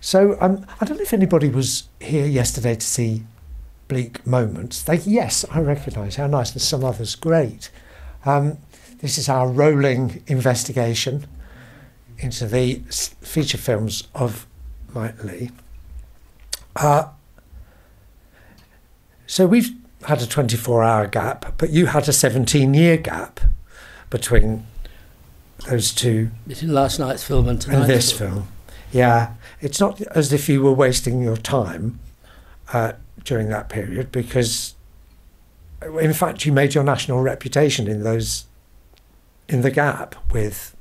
So I don't know if anybody was here yesterday to see Bleak Moments. Yes, I recognise how nice, and some others great. This is our rolling investigation into the feature films of Mike Leigh. So we've had a 24-hour gap, but you had a 17-year gap between those two. Between last night's film and tonight's this film. Yeah, it's not as if you were wasting your time during that period, because in fact you made your national reputation in the gap with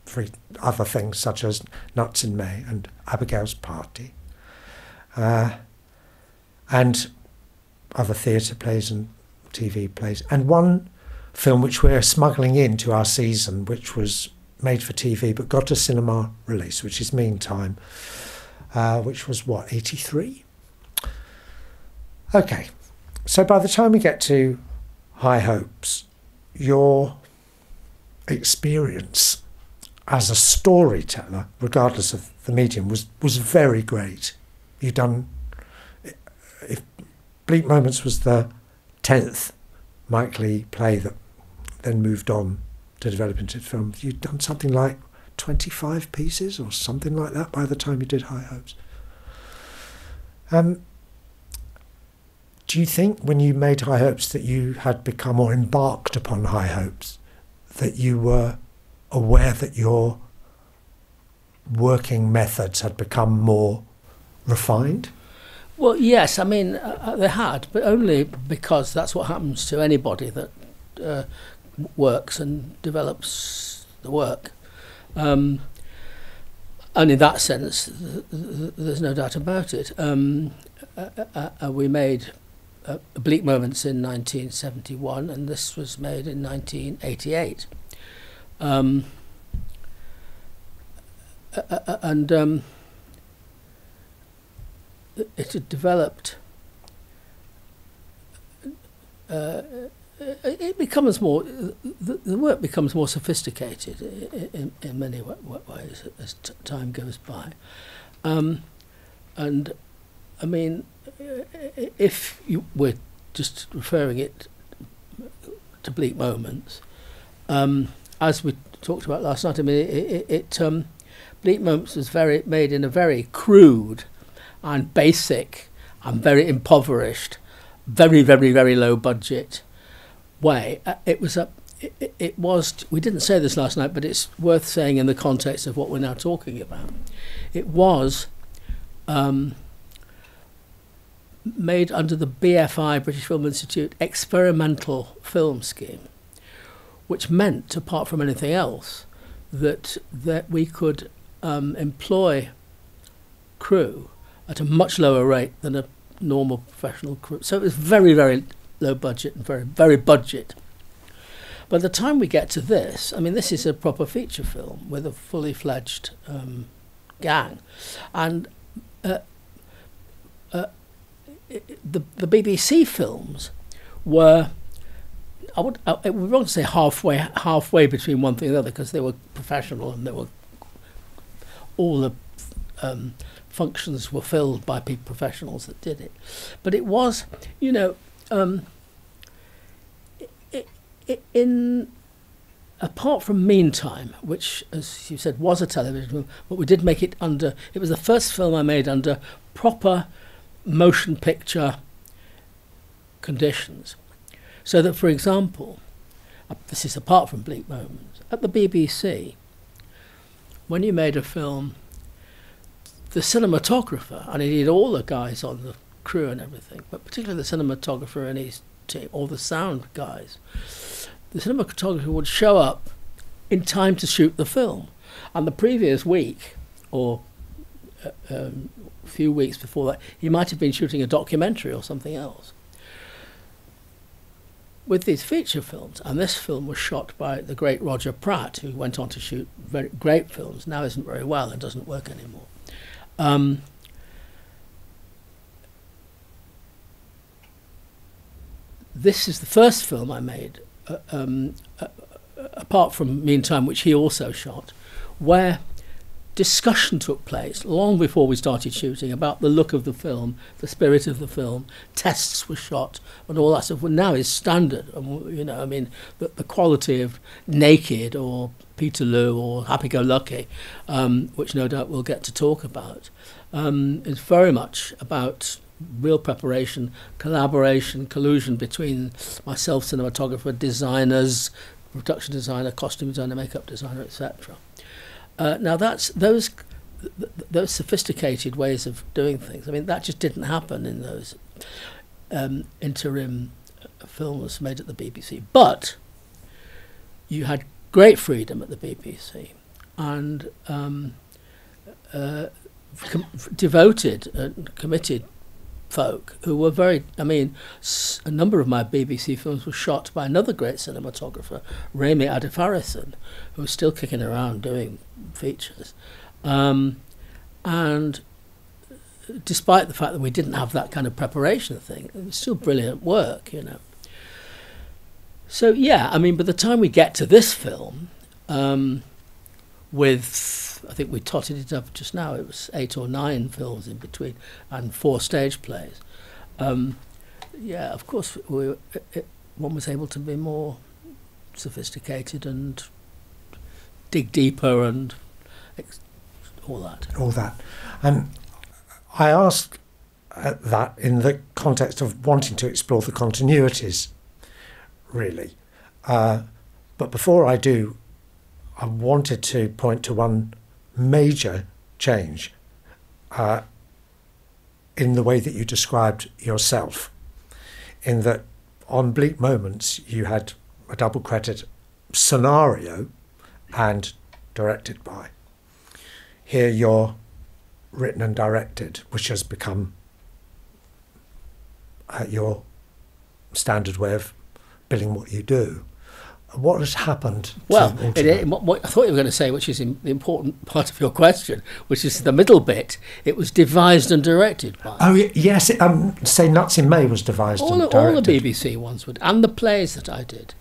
other things such as Nuts in May and Abigail's Party, and other theatre plays and TV plays, and one film which we're smuggling into our season, which was made for TV but got a cinema release, which is Meantime, which was what, 83? Okay, so by the time we get to High Hopes, your experience as a storyteller, regardless of the medium, was very great. You've done, if Bleak Moments was the 10th Mike Leigh play that then moved on to develop into film, you'd done something like 25 pieces or something like that by the time you did High Hopes. Do you think when you made High Hopes that you had become, or embarked upon High Hopes, that you were aware that your working methods had become more refined? Well, yes, I mean, they had, but only because that's what happens to anybody that works and develops the work. And in that sense, there's no doubt about it. We made Bleak Moments in 1971, and this was made in 1988. It had developed. It becomes more. The work becomes more sophisticated in many ways as time goes by, and I mean, if you were just referring it to Bleak Moments, as we talked about last night, I mean, Bleak Moments was made in a very crude and basic and very impoverished, very, very, very low budget way. It was. We didn't say this last night, but it's worth saying in the context of what we're now talking about. It was made under the BFI, British Film Institute, experimental film scheme, which meant, apart from anything else, that we could employ crew at a much lower rate than a normal professional crew. So it was very, very low budget and very, very budget. By the time we get to this, I mean, this is a proper feature film with a fully fledged gang, and the BBC films were, I would wrong to say halfway between one thing and the other, because they were professional and they were all the functions were filled by professionals that did it. But it was, you know, apart from Meantime, which, as you said, was a television film, but we did make it under. It was the first film I made under proper motion picture conditions, so that, for example, this is apart from Bleak Moments, at the BBC, when you made a film, the cinematographer, and indeed all the guys on the crew and everything, but particularly the cinematographer and his team, or the sound guys, the cinematographer would show up in time to shoot the film, and the previous week or a few weeks before that, he might have been shooting a documentary or something else. With these feature films, and this film was shot by the great Roger Pratt, who went on to shoot very great films, now isn't very well and doesn't work anymore. This is the first film I made, apart from Meantime, which he also shot, where discussion took place long before we started shooting about the look of the film, the spirit of the film. Tests were shot and all that stuff. Well, now is standard. You know, I mean, the quality of Naked or Peterloo or Happy Go Lucky, which no doubt we'll get to talk about, is very much about real preparation, collaboration, collusion between myself, cinematographer, designers, production designer, costume designer, makeup designer, etc. Now those sophisticated ways of doing things, I mean, that just didn't happen in those interim films made at the BBC. But you had great freedom at the BBC, and devoted and committed folk who were very, I mean, a number of my BBC films were shot by another great cinematographer, Rami Adefarasin, who was still kicking around doing features. And despite the fact that we didn't have that kind of preparation thing, it was still brilliant work, you know. So, yeah, I mean, by the time we get to this film, with, I think we totted it up just now, it was 8 or 9 films in between and 4 stage plays. Yeah, of course, one was able to be more sophisticated and dig deeper and all that. All that. And I ask that in the context of wanting to explore the continuities, really. But before I do, I wanted to point to one major change in the way that you described yourself, in that on Bleak Moments you had a double credit scenario and directed by. Here you're written and directed, which has become your standard way of billing what you do. What has happened? Well, what I thought you were going to say, which is the important part of your question, which is the middle bit. It was devised and directed by. Oh yes, say Nuts in May was devised and directed. All the BBC ones would, and the plays that I did.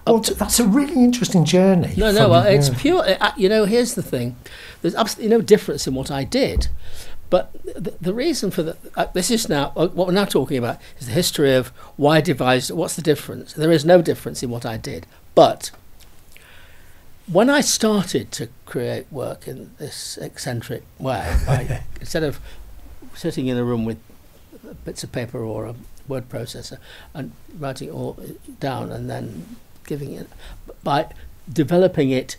Well, that's a really interesting journey. No, well, it's pure. You know, here's the thing: there's absolutely no difference in what I did. But the reason for this is now, what we're now talking about is the history of why I devised, what's the difference? There is no difference in what I did. But when I started to create work in this eccentric way, instead of sitting in a room with bits of paper or a word processor and writing it all down and then giving it, by developing it,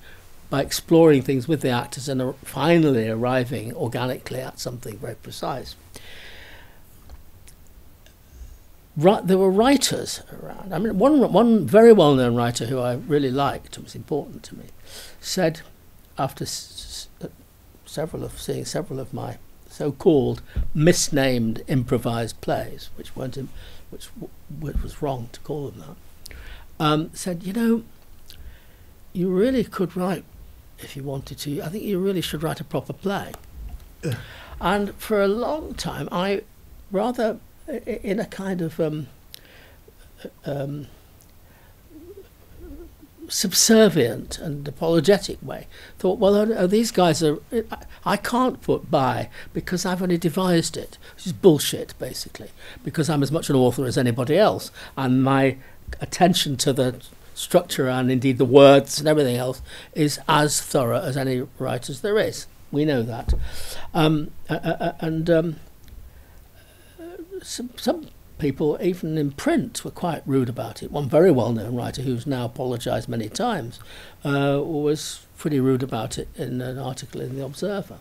by exploring things with the actors and finally arriving organically at something very precise. There were writers around. I mean, one very well-known writer who I really liked and was important to me said, after seeing several of my so-called misnamed improvised plays, which was wrong to call them that, said, you know, you really could write, if you wanted to, I think you really should write a proper play. And for a long time, I rather, in a kind of subservient and apologetic way, thought, well, these guys are, I can't put by because I've only devised it, which is bullshit, basically, because I'm as much an author as anybody else, and my attention to the structure and indeed the words and everything else is as thorough as any writers there is. We know that. Some people, even in print, were quite rude about it. One very well-known writer, who's now apologised many times, was pretty rude about it in an article in The Observer.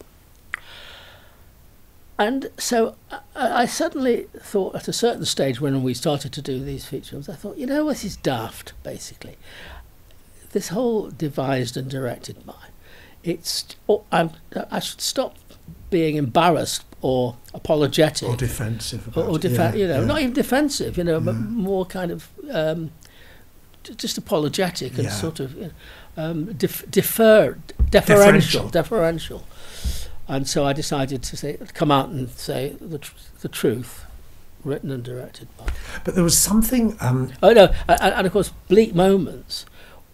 And so I suddenly thought, at a certain stage when we started to do these features, I thought, you know, this is daft, basically. This whole devised and directed by. I should stop being embarrassed or apologetic or defensive about not even defensive, you know, but more kind of just apologetic and sort of deferential. And so I decided to come out and say the truth, written and directed by. But there was something. And of course, Bleak Moments.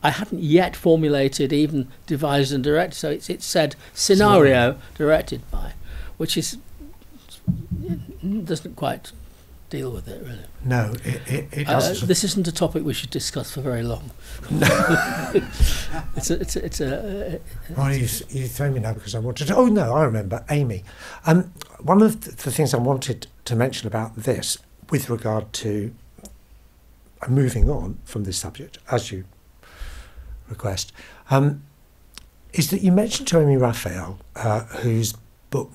I hadn't yet formulated, even devised and directed. So it said scenario directed by, which doesn't quite deal with it really. No, it doesn't. This isn't a topic we should discuss for very long. No. it's a. Well, you throw me now because I wanted to. Oh no, I remember Amy. One of the things I wanted to mention about this, with regard to moving on from this subject, as you request, is that you mentioned to Amy Raphael, whose book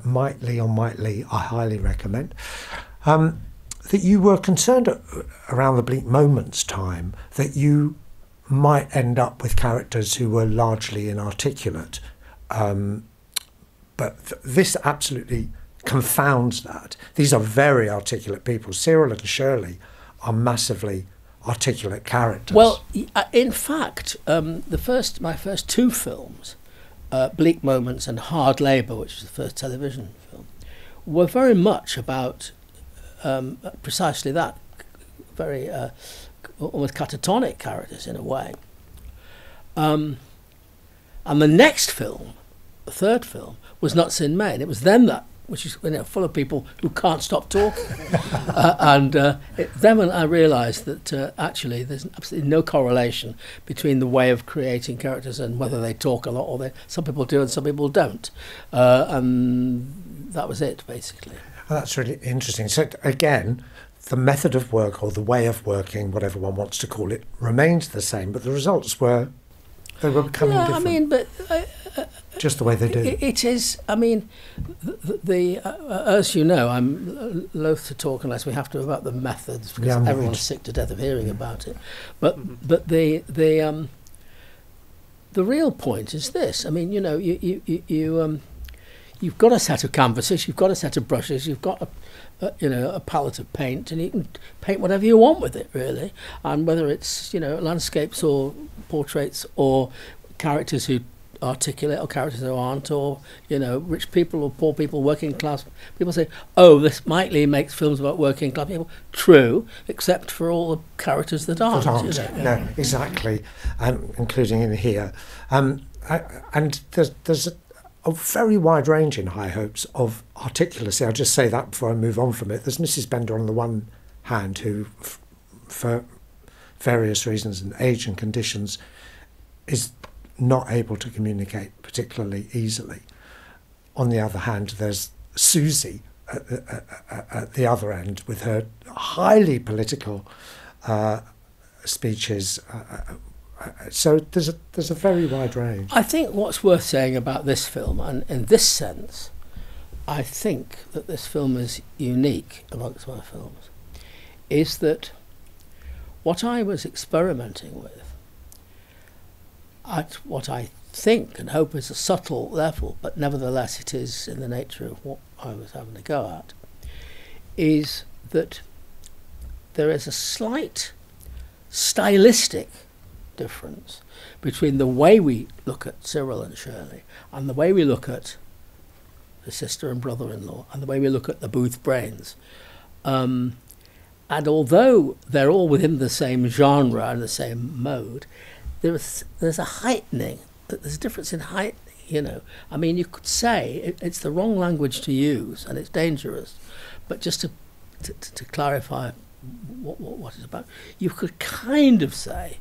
Mike Leigh on Mike Leigh I highly recommend, that you were concerned around the Bleak Moments time that you might end up with characters who were largely inarticulate. But this absolutely confounds that. These are very articulate people. Cyril and Shirley are massively articulate characters. Well, in fact, my first two films, Bleak Moments and Hard Labour, which was the first television film, were very much about precisely that, very almost catatonic characters in a way. And the next film, the third film, was Nuts in Maine. It was then that, which is full of people who can't stop talking. Then when I realised that actually there's absolutely no correlation between the way of creating characters and whether they talk a lot or some people do and some people don't. And that was it, basically. Well, that's really interesting. So again, the method of work or the way of working, whatever one wants to call it, remains the same, but the results were becoming different. I mean, but just the way they do. It is. I mean, as you know, I'm loath to talk unless we have to about the methods because everyone's sick to death of hearing about it. But the real point is this. I mean, you've got a set of canvases, you've got a set of brushes, you've got a palette of paint, and you can paint whatever you want with it, really. And whether it's landscapes or portraits or characters who articulate or characters who aren't, or rich people or poor people, working class people, say, oh, this Mike Leigh makes films about working class people. True, except for all the characters that aren't. No, exactly, including in here, and there's a very wide range in High Hopes of articulacy. I'll just say that before I move on from it. There's Mrs. Bender on the one hand, who, for various reasons and age and conditions, is not able to communicate particularly easily. On the other hand, there's Susie at the other end with her highly political speeches. So there's a very wide range. I think what's worth saying about this film, and in this sense, I think that this film is unique amongst my films, is that what I was experimenting with, at what I think and hope is a subtle level, but nevertheless it is in the nature of what I was having to go at, is that there is a slight stylistic difference between the way we look at Cyril and Shirley and the way we look at the sister and brother-in-law and the way we look at the Booth Brains. And although they're all within the same genre and the same mode, there's a heightening. There's a difference in heightening, I mean, you could say it's the wrong language to use and it's dangerous, but just to clarify what it's about, you could kind of say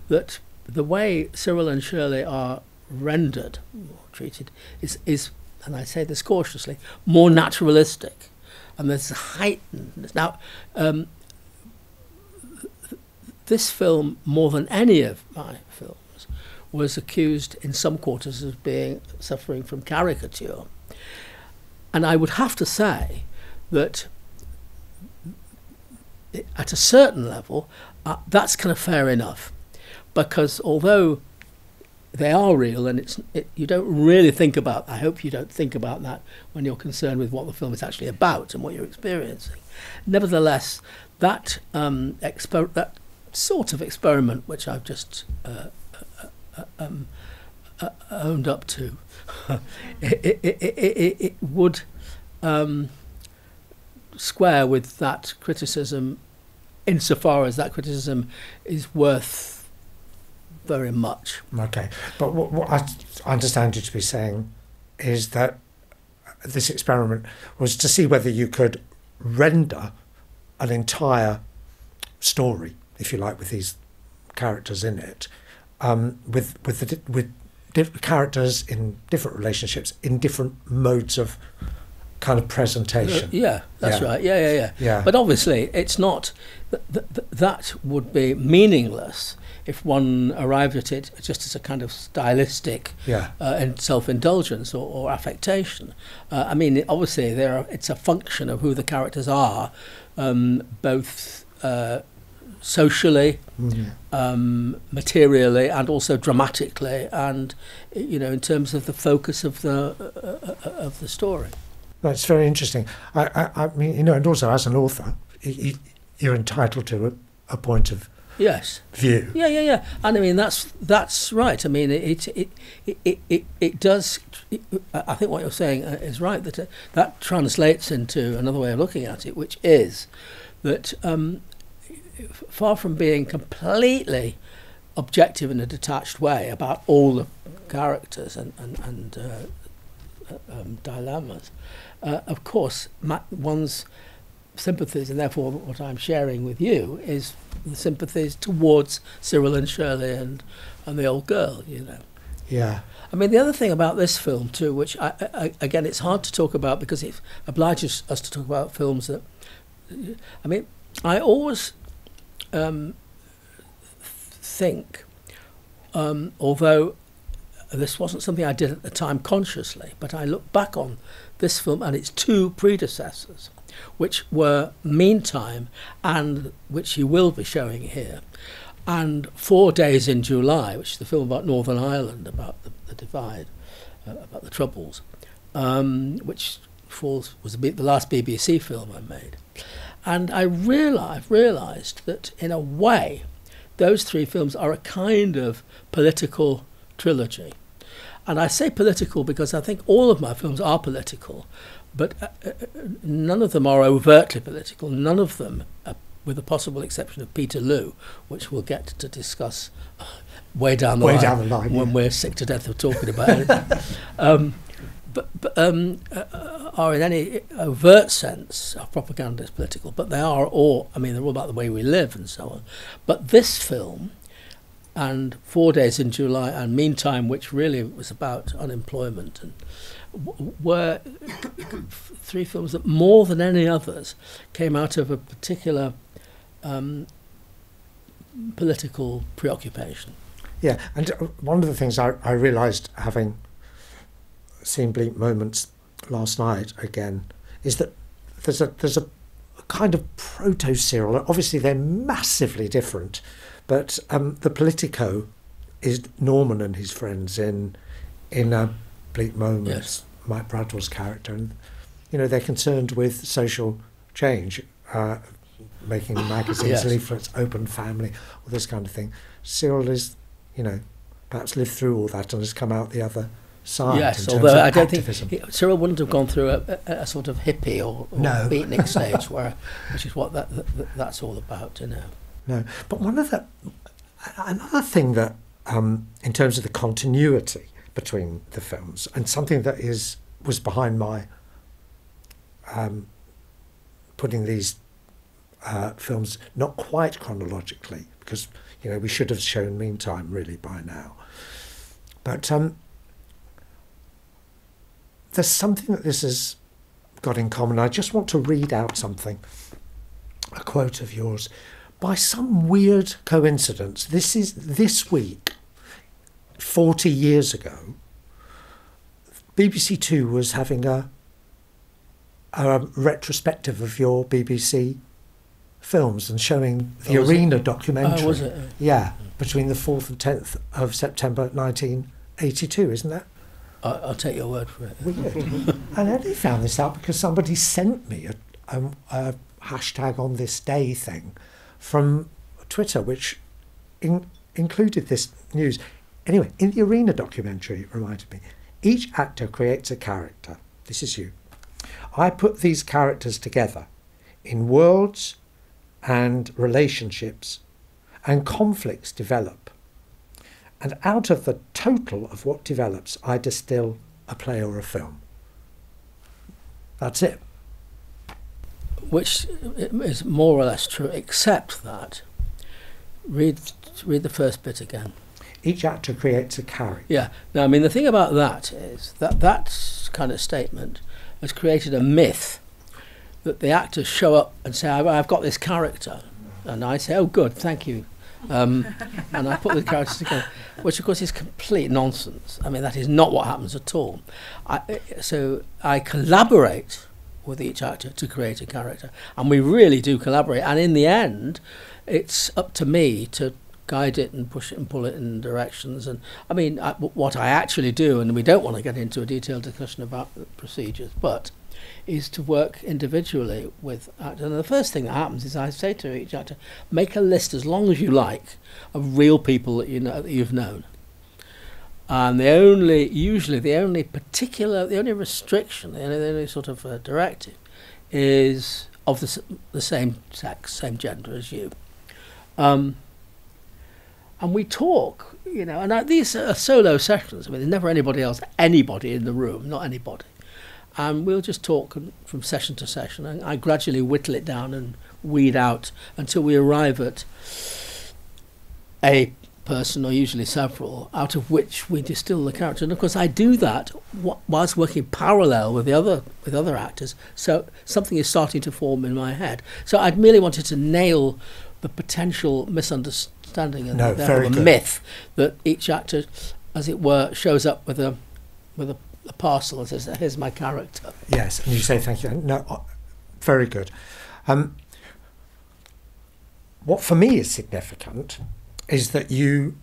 that the way Cyril and Shirley are rendered or treated is, and I say this cautiously, more naturalistic, and there's a heightened. Now, this film, more than any of my films, was accused in some quarters of suffering from caricature, and I would have to say that at a certain level, that's kind of fair enough. Because although they are real, and you don't really think about, I hope you don't think about that when you're concerned with what the film is actually about and what you're experiencing. Nevertheless, that that sort of experiment, which I've just owned up to, it would square with that criticism, insofar as that criticism is worth very much. Okay, but what I understand you to be saying is that this experiment was to see whether you could render an entire story, if you like, with these characters in it, with characters in different relationships, in different modes of kind of presentation. That's right. Yeah. But obviously, it's not that would be meaningless if one arrived at it just as a kind of stylistic and self-indulgence or affectation. I mean, obviously, it's a function of who the characters are, both socially, materially, and also dramatically, and in terms of the focus of the story. That's very interesting. I mean, and also as an author, you're entitled to a point of view. Yeah. And I mean, that's right. I mean, it does. I think what you're saying is right. That translates into another way of looking at it, which is that far from being completely objective in a detached way about all the characters and dilemmas, of course, one's sympathies, and therefore what I'm sharing with you, is the sympathies towards Cyril and Shirley and the old girl, Yeah. I mean, the other thing about this film too, which again, it's hard to talk about because it obliges us to talk about films that, I mean, I always think, although this wasn't something I did at the time consciously, but I look back on this film and its two predecessors, which were Meantime, and which you will be showing here, and 4 Days in July, which is the film about Northern Ireland, about the divide, about the Troubles, which was the last BBC film I made. And I realised that, in a way, those three films are a kind of political trilogy. And I say political because I think all of my films are political, but none of them are overtly political. None of them, with the possible exception of Peterloo, which we'll get to discuss way down the line when we're sick to death of talking about it. Are in any overt sense of propaganda is political, but they are all, I mean, they're all about the way we live and so on. But this film, and 4 Days in July, and Meantime, which really was about unemployment, and were three films that, more than any others, came out of a particular political preoccupation. Yeah, and one of the things I realised, having seen Bleak Moments last night again, is that there's a kind of proto-Cyril. Obviously, they're massively different, but the Politico is Norman and his friends in Bleak Moments, Mike Bradwell's character, and they're concerned with social change, making magazines, leaflets, open family, all this kind of thing. Cyril is, perhaps lived through all that and has come out the other side. Yes, although I don't think Cyril wouldn't have gone through a sort of hippie or beatnik stage, which is what that's all about, No, but another thing that, in terms of the continuity between the films, and something that was behind my putting these films not quite chronologically, because we should have shown Meantime really by now, but there's something that this has got in common. I just want to read out something, a quote of yours. By some weird coincidence, this week, 40 years ago, BBC Two was having a retrospective of your BBC films and showing the Arena documentary. Oh, was it? Yeah, between the 4th and 10th of September 1982, isn't that? I'll take your word for it. Weird. And I only found this out because somebody sent me a hashtag on this day thing from Twitter, which included this news. Anyway, in the Arena documentary, it reminded me, each actor creates a character. This is you. I put these characters together in worlds and relationships, and conflicts develop. And out of the total of what develops, I distill a play or a film. That's it. Which is more or less true, except that, read the first bit again. Each actor creates a character. Yeah. Now, I mean, the thing about that is that kind of statement has created a myth that the actors show up and say, I've got this character. And I say, oh, good, thank you. And I put the characters together, which, of course, is complete nonsense. I mean, that is not what happens at all. So I collaborate with each actor to create a character. And we really do collaborate. And in the end, it's up to me to guide it and push it and pull it in directions. And I mean, what I actually do, and we don't want to get into a detailed discussion about the procedures, but is to work individually with actors. And the first thing that happens is I say to each actor, make a list as long as you like of real people that you know, that you've known. And the only restriction, the only sort of directive is of the same sex, same gender as you. And we talk, you know, and these are solo sessions. I mean, there's never anybody in the room, not anybody. And we'll just talk from session to session, and I gradually whittle it down and weed out until we arrive at a person, or usually several, out of which we distill the character. And of course I do that whilst working parallel with the other actors, so something is starting to form in my head. So I merely wanted to nail the potential misunderstanding and therefore the myth that each actor, as it were, shows up with a parcel and says, here's my character. Yes, and you say thank you. No, very good. What for me is significant is that you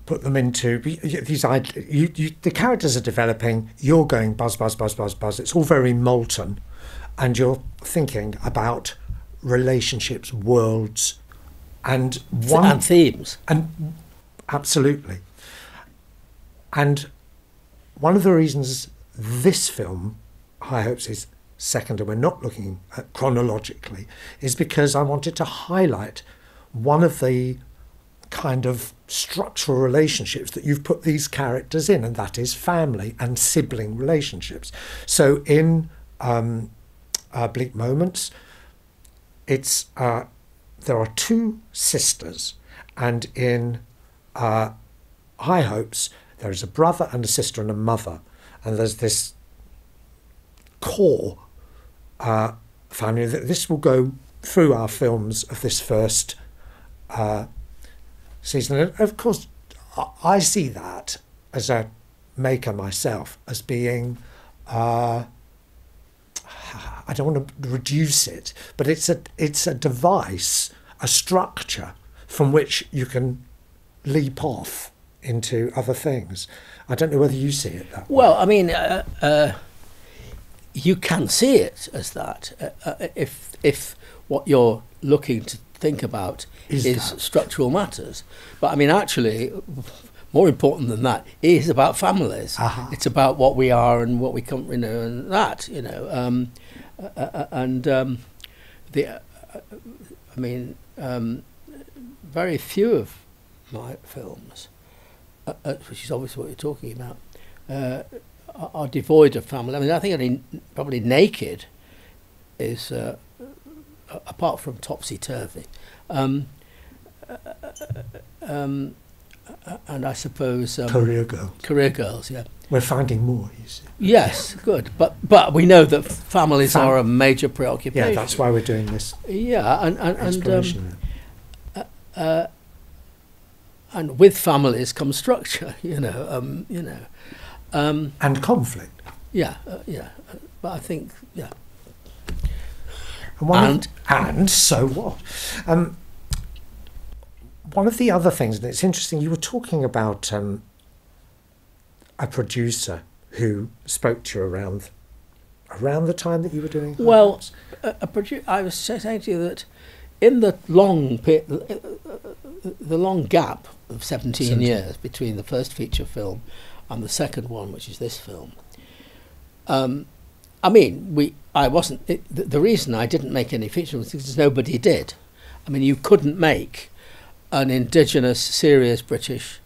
put them into these ideas. The characters are developing, you're going buzz, buzz, buzz, buzz, buzz. It's all very molten, and you're thinking about relationships, worlds, and themes. And absolutely. And one of the reasons this film, High Hopes, is second, and we're not looking at chronologically, is because I wanted to highlight one of the kind of structural relationships that you've put these characters in, and that is family and sibling relationships. So in Bleak Moments, it's there are two sisters, and in High Hopes there is a brother and a sister and a mother, and there's this core family. This will go through our films of this first season. And of course, I see that as a maker myself as being, I don't want to reduce it, but it's a device, a structure from which you can leap off into other things. I don't know whether you see it that way. Well, I mean, you can see it as that if what you're looking to think about is structural matters. But I mean, actually, more important than that, it is about families. Uh-huh. It's about what we are and what we come, you know, and that, you know, very few of my films, which is obviously what you're talking about, are devoid of family. I mean, I think probably Naked is, apart from Topsy Turvy, and I suppose Career Girls. Career Girls, yeah. We're finding more, you see. Yes, good, but we know that families are a major preoccupation. Yeah, that's why we're doing this. Yeah, and with families comes structure, you know, and conflict. Yeah, yeah. But I think, yeah. And so what? One of the other things, and it's interesting, you were talking about a producer who spoke to you around the time that you were doing. Well, I was saying to you that in the long gap of 17 years between the first feature film and the second one, which is this film, I mean, I wasn't. The reason I didn't make any feature was because nobody did. I mean, you couldn't make an indigenous, serious British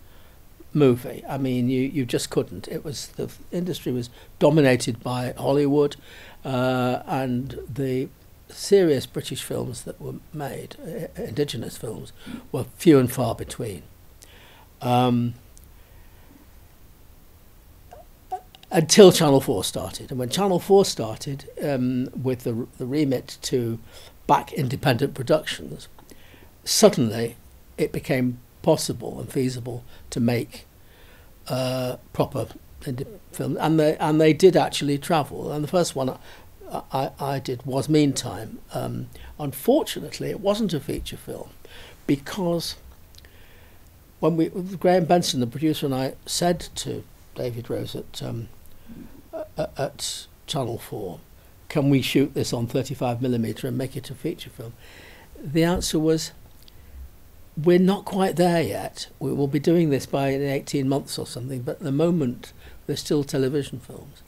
movie. I mean, you just couldn't. It was, the industry was dominated by Hollywood, and the serious British films that were made, indigenous films, were few and far between. Until Channel 4 started. And when Channel 4 started, with the remit to back independent productions, suddenly it became possible and feasible to make proper film, and they did actually travel. And the first one I did was Meantime. Unfortunately, it wasn't a feature film, because when Graham Benson, the producer, and I said to David Rose at Channel 4, can we shoot this on 35mm and make it a feature film? The answer was, we're not quite there yet. We will be doing this by 18 months or something, but at the moment they're still television films.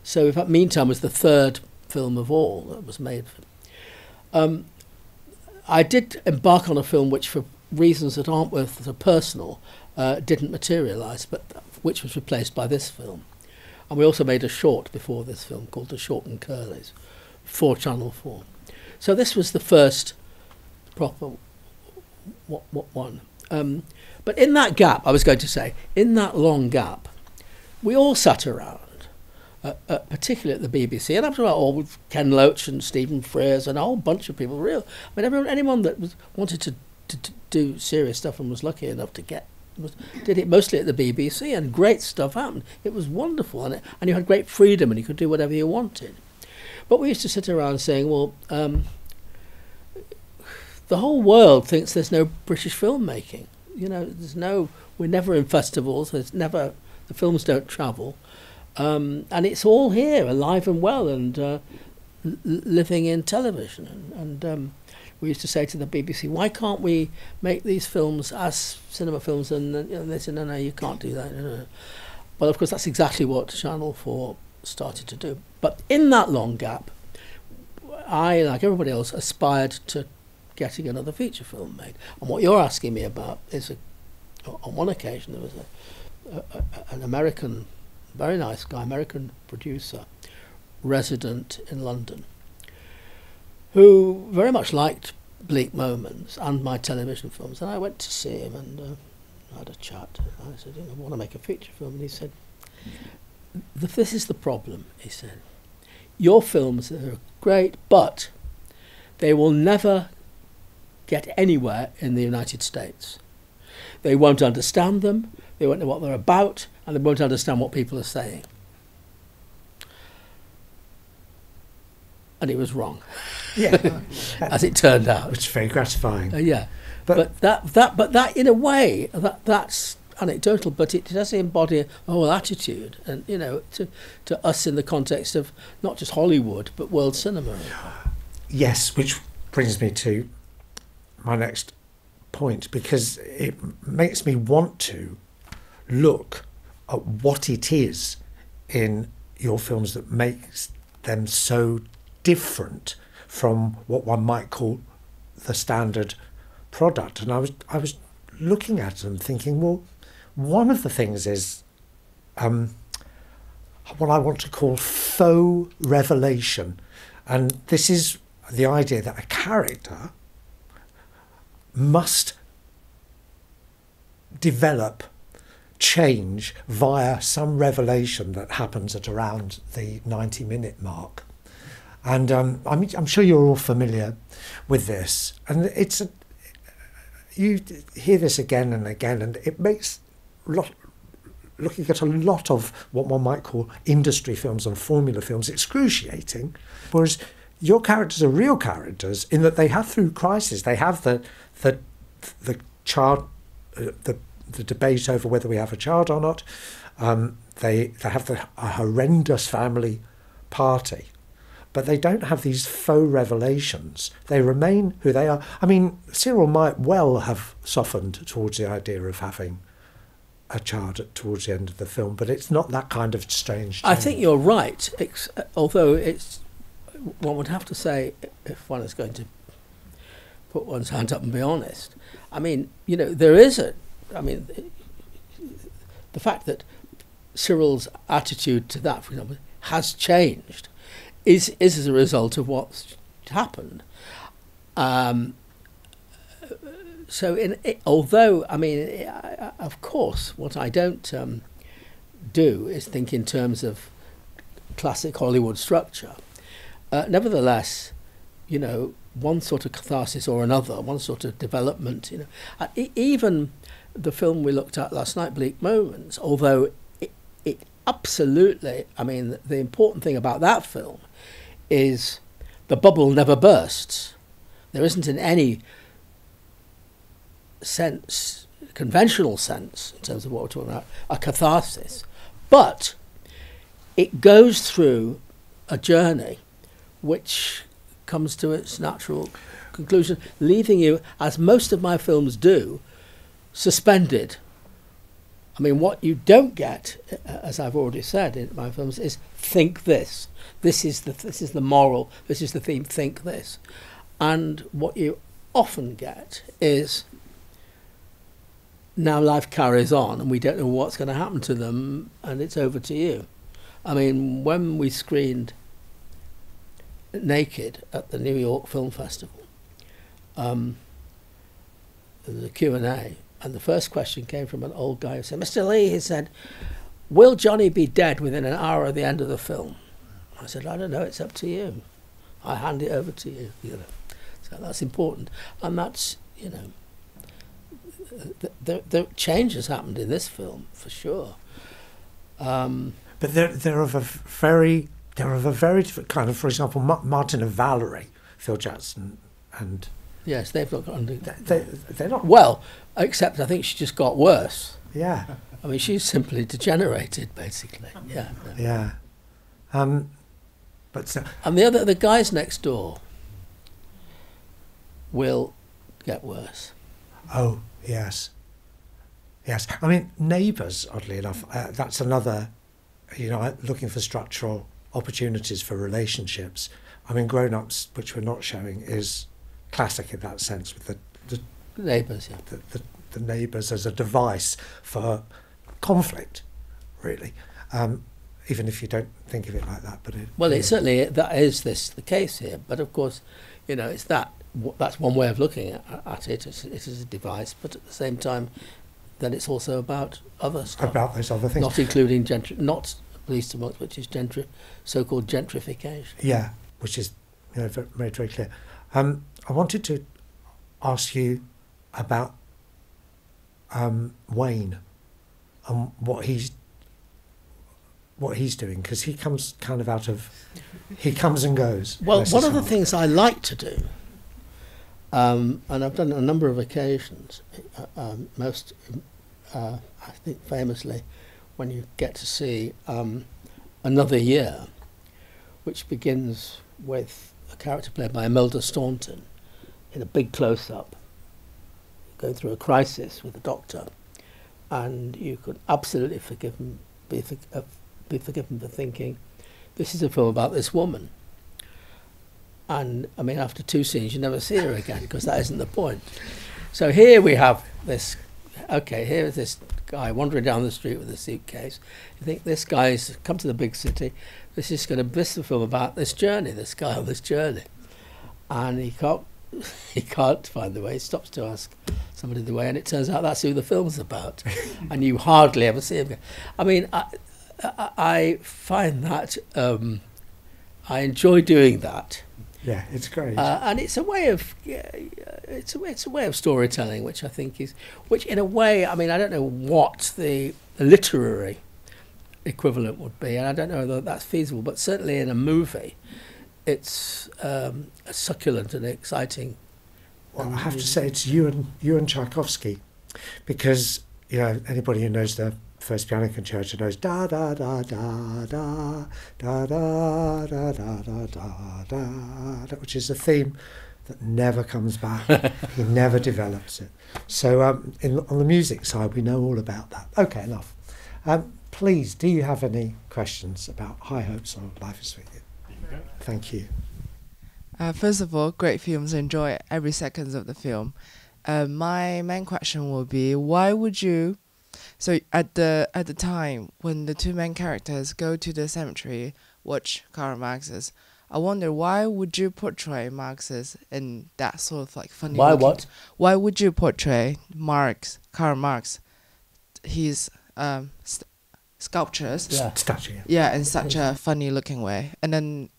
So in fact, Meantime was the third film of all that was made. I did embark on a film which, for reasons that aren't worth so personal, didn't materialise, but which was replaced by this film. And we also made a short before this film called The Short and Curlies for Channel 4. So this was the first proper one. But in that gap, I was going to say, in that long gap, we all sat around, particularly at the BBC, and after all, with Ken Loach and Stephen Frears and a whole bunch of people. I mean, anyone that wanted to do serious stuff and was lucky enough to did it mostly at the BBC, and great stuff happened. It was wonderful, and you had great freedom, and you could do whatever you wanted. But we used to sit around saying, well, the whole world thinks there's no British filmmaking. You know, we're never in festivals. The films don't travel, and it's all here, alive and well, and living in television. And we used to say to the BBC, why can't we make these films as cinema films? And they said, no, you can't do that. No. Well, of course, that's exactly what Channel 4 started to do. But in that long gap, I, like everybody else, aspired to getting another feature film made. And what you're asking me about is, on one occasion, there was an American, very nice guy, American producer, resident in London, who very much liked Bleak Moments and my television films. And I went to see him and had a chat. I said, I want to make a feature film. And he said, this is the problem, he said. Your films are great, but they will never get anywhere in the United States. They won't understand them, they won't know what they're about, and they won't understand what people are saying. And he was wrong. Yeah, as it turned out, which is very gratifying. Yeah, but that in a way, that's anecdotal, but it does embody a whole attitude, and to us in the context of not just Hollywood but world cinema. Yes, which brings me to my next point, because it makes me want to look at what it is in your films that makes them so different from what one might call the standard product. And I was looking at them thinking, well, one of the things is what I want to call faux revelation. And this is the idea that a character must develop, change via some revelation that happens at around the 90-minute mark. And I'm sure you're all familiar with this. And you hear this again and again, and it makes looking at a lot of what one might call industry films and formula films excruciating, whereas your characters are real characters in that they have, through crisis, they have the child, the debate over whether we have a child or not. They have a horrendous family party, but they don't have these faux revelations. They remain who they are. I mean, Cyril might well have softened towards the idea of having a child towards the end of the film, but it's not that kind of strange change. I think you're right, although one would have to say, if one is going to put one's hand up and be honest. I mean, you know, there is the fact that Cyril's attitude to that, for example, has changed is as a result of what's happened. Although, I mean, of course, what I don't do is think in terms of classic Hollywood structure. Nevertheless, you know, one sort of catharsis or another, one sort of development, you know. Even the film we looked at last night, Bleak Moments, although it absolutely, I mean, the important thing about that film is the bubble never bursts. There isn't in any sense, conventional sense, in terms of what we're talking about, a catharsis. But it goes through a journey which comes to its natural conclusion, leaving you, as most of my films do, suspended. I mean, what you don't get, as I've already said in my films, is think this. This is the moral. This is the theme. Think this. And what you often get is, now life carries on, and we don't know what's going to happen to them, and it's over to you. I mean, when we screened Naked at the New York Film Festival, there was a Q&A, and the first question came from an old guy who said, "Mr. Leigh," he said, "will Johnny be dead within an hour of the end of the film?" I said, "I don't know, it's up to you. I hand it over to you." You know, so that's important, and that's, you know, the change has happened in this film for sure. But they're of a very different kind of. For example, Martin and Valerie, Phil Jackson, and yes, they've not got under. They're not well, except I think she just got worse. Yeah. I mean, she's simply degenerated, basically. Yeah. Yeah. But and the guys next door will get worse. Oh yes. Yes. I mean, Neighbours. Oddly enough, that's another. You know, looking for structural opportunities for relationships. I mean, Grown Ups, which we're not showing, is classic in that sense, with the Neighbours, yeah. The neighbours as a device for conflict, really. Even if you don't think of it like that, but it certainly that is the case here. But of course, you know, it's that's one way of looking at it. It is a device, but at the same time, then it's also about other stuff. About those other things, not including not least amongst which is so-called gentrification. Yeah, which is, you know, very, very clear. I wanted to ask you about Wayne and what he's doing, because he comes kind of he comes and goes. Well, one of the things I like to do, and I've done on a number of occasions, I think famously, when you get to see Another Year, which begins with a character played by Imelda Staunton in a big close-up, going through a crisis with a doctor, and you could absolutely be forgiven for thinking, this is a film about this woman. And I mean, after 2 scenes, you never see her again, because that isn't the point. So here we have this. Okay, here is this guy wandering down the street with a suitcase. You think this guy's come to the big city. This is a film about this journey, this guy on this journey, and he can't find the way. He stops to ask somebody the way, and it turns out that's who the film's about. And you hardly ever see him again. I mean, I find that I enjoy doing that. Yeah, it's great, and it's a way of it's a way of storytelling, which I think which in a way, I mean, I don't know what the literary equivalent would be, and I don't know whether that's feasible, but certainly in a movie, it's a succulent and exciting. Well, I have to say it's you and Tchaikovsky, because, you know, anybody who knows the First Piano Concerto knows da da da da da da da da da da da da, which is a theme that never comes back. He never develops it. So on the music side, we know all about that. Okay, enough. Please, do you have any questions about High Hopes or Life is With You? Thank you. First of all, great films. Enjoy every second of the film. My main question will be, why would you? So at the time when the two main characters go to the cemetery, watch Karl Marx's, I wonder, why would you portray Marxists in that sort of like funny? Why what? Why would you portray Karl Marx, his sculptures? Yeah. Statue. Yeah, in such a funny looking way. And then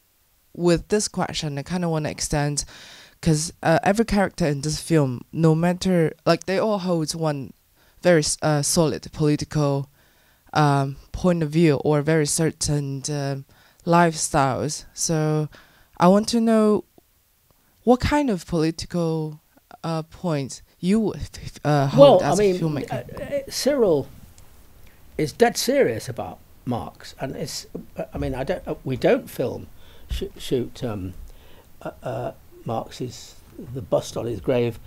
with this question, I kind of want to extend, because every character in this film, no matter, like, they all hold one very solid political point of view or very certain lifestyles. So I want to know what kind of political points you would hold as a filmmaker. Cyril is dead serious about Marx, and it's. I mean, we don't film shoot Marx's the bust on his grave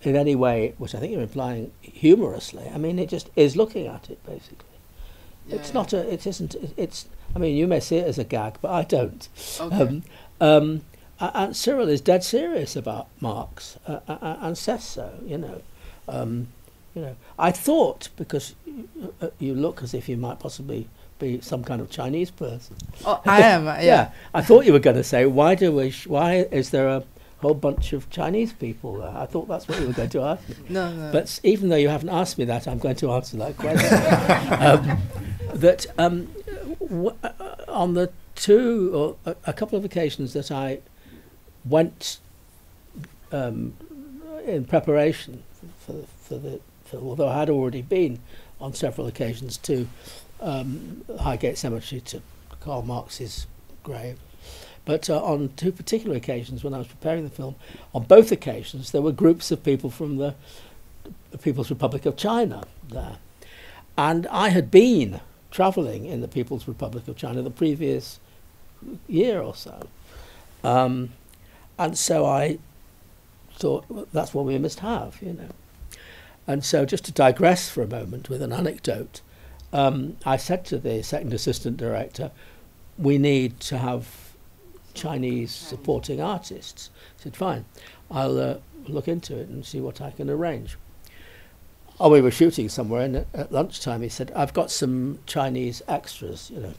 in any way, which I think you're implying humorously. I mean, it just is looking at it basically. Yeah, it's not a. It isn't. It's. I mean, you may see it as a gag, but I don't. Okay. And Cyril is dead serious about Marx and says so. You know, I thought, because you look as if you might possibly be some kind of Chinese person. Oh, I am. Yeah. I thought you were going to say, why is there a whole bunch of Chinese people there? I thought that's what you were going to ask me. No. But even though you haven't asked me that, I'm going to answer that question. On the two or a couple of occasions that I went in preparation for although I had already been on several occasions to Highgate Cemetery to Karl Marx's grave, but on two particular occasions when I was preparing the film, on both occasions there were groups of people from the People's Republic of China there, and I had been travelling in the People's Republic of China the previous year or so, and so I thought, well, that's what we must have, you know. And so, just to digress for a moment with an anecdote, I said to the second assistant director, we need to have Chinese supporting artists. He said, fine, I'll look into it and see what I can arrange. Oh, we were shooting somewhere, and at lunchtime he said, I've got some Chinese extras, you know,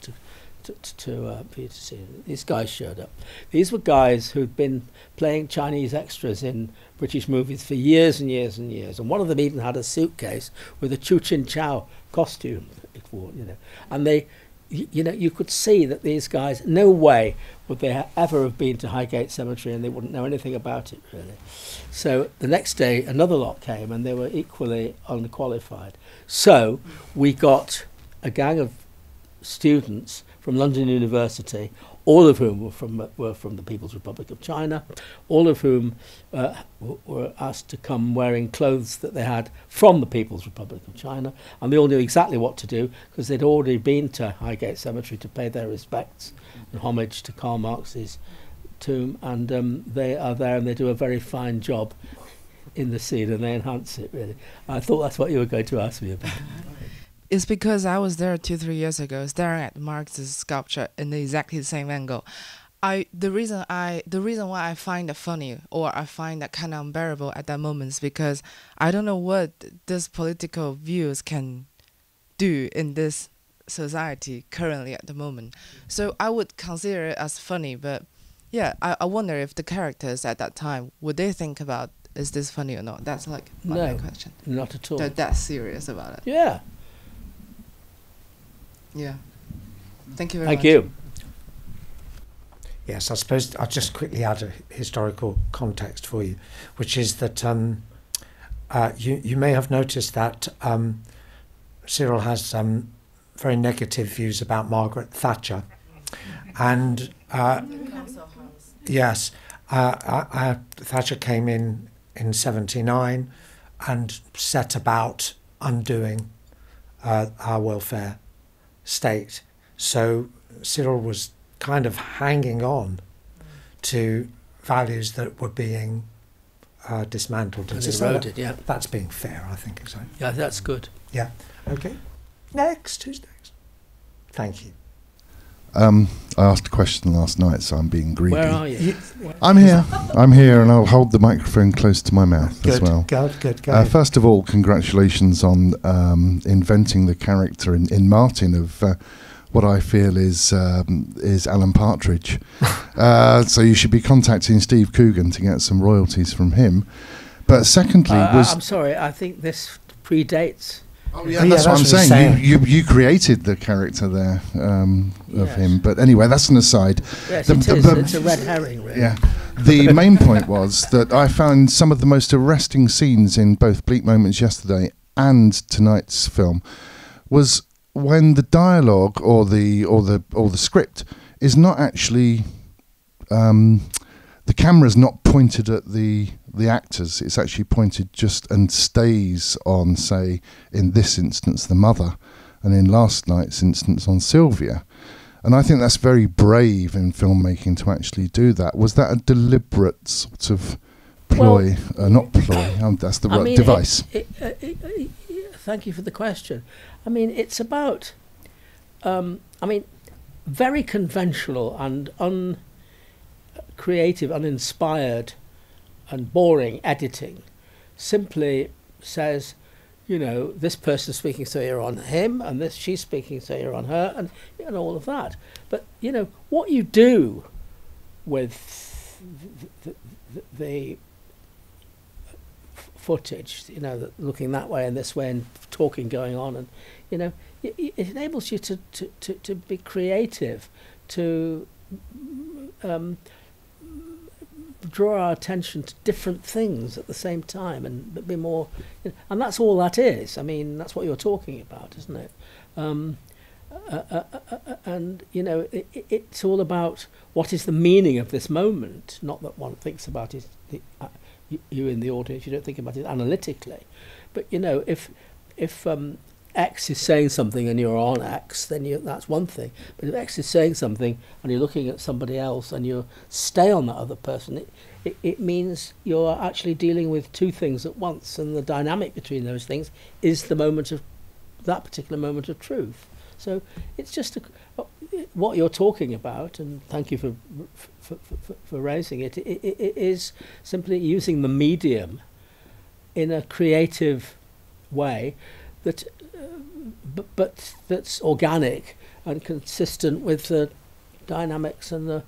for you to see. These guys showed up. These were guys who'd been playing Chinese extras in British movies for years and years and years, and one of them even had a suitcase with a Chu Chin Chow costume, you know. And they, you know, you could see that these guys, no way would they ever have been to Highgate Cemetery, and they wouldn't know anything about it really. So the next day another lot came, and they were equally unqualified. So we got a gang of students from London University, all of whom were from the People's Republic of China, all of whom were asked to come wearing clothes that they had from the People's Republic of China, and they all knew exactly what to do because they'd already been to Highgate Cemetery to pay their respects and homage to Karl Marx's tomb, and they are there and they do a very fine job in the scene and they enhance it really. I thought that's what you were going to ask me about. It's because I was there 2-3 years ago, staring at Marx's sculpture in exactly the same angle. The reason why I find it funny or I find that kind of unbearable at that moment is because I don't know what these political views can do in this society currently at the moment. So I would consider it as funny, but yeah, I wonder if the characters at that time, would they think about, is this funny or not? That's like my main question. Not at all. They're that serious about it. Yeah. Yeah. Thank you very much. Thank you. Yes, I suppose I'll just quickly add a historical context for you, which is that you may have noticed that Cyril has very negative views about Margaret Thatcher, and yes, Thatcher came in 79 and set about undoing our welfare state. So Cyril was kind of hanging on to values that were being dismantled and eroded. Yeah, that's being fair, I think. So yeah, that's good. Yeah. Okay. Next. Who's next? Thank you. I asked a question last night, so I'm being greedy. Where are you? I'm here, and I'll hold the microphone close to my mouth as well. Good. First of all, congratulations on inventing the character in Martin of what I feel is Alan Partridge. So you should be contacting Steve Coogan to get some royalties from him. But secondly, I'm sorry, I think this predates. Oh yeah, that's what I'm saying. You created the character there of him. But anyway, that's an aside. Yes, it is. It's a red herring, really. Yeah. The main point was that I found some of the most arresting scenes in both Bleak Moments yesterday and tonight's film was when the dialogue or the script is not actually the camera's not pointed at the actors. It's actually pointed just and stays on, say, in this instance, the mother, and in last night's instance on Sylvia. And I think that's very brave in filmmaking to actually do that. Was that a deliberate sort of ploy? Not ploy, that's the right device. Thank you for the question. I mean, it's about, very conventional and uncreative, uninspired and boring editing simply says, you know, this person's speaking, so you're on him, and this she's speaking, so you're on her, and all of that. But, you know, what you do with the footage, you know, looking that way and this way and talking going on, and, you know, it enables you to be creative, to draw our attention to different things at the same time and be more, you know, and that's all that is. I mean, that's what you're talking about, isn't it? And you know, it's all about what is the meaning of this moment, not that one thinks about it, you in the audience, you don't think about it analytically, but you know, if X is saying something and you're on X, then that's one thing. But if X is saying something and you're looking at somebody else and you stay on that other person, it means you're actually dealing with two things at once, and the dynamic between those things is the moment of that particular moment of truth. So it's just what you're talking about, and thank you for raising it. It is simply using the medium in a creative way that. But that's organic and consistent with the dynamics and the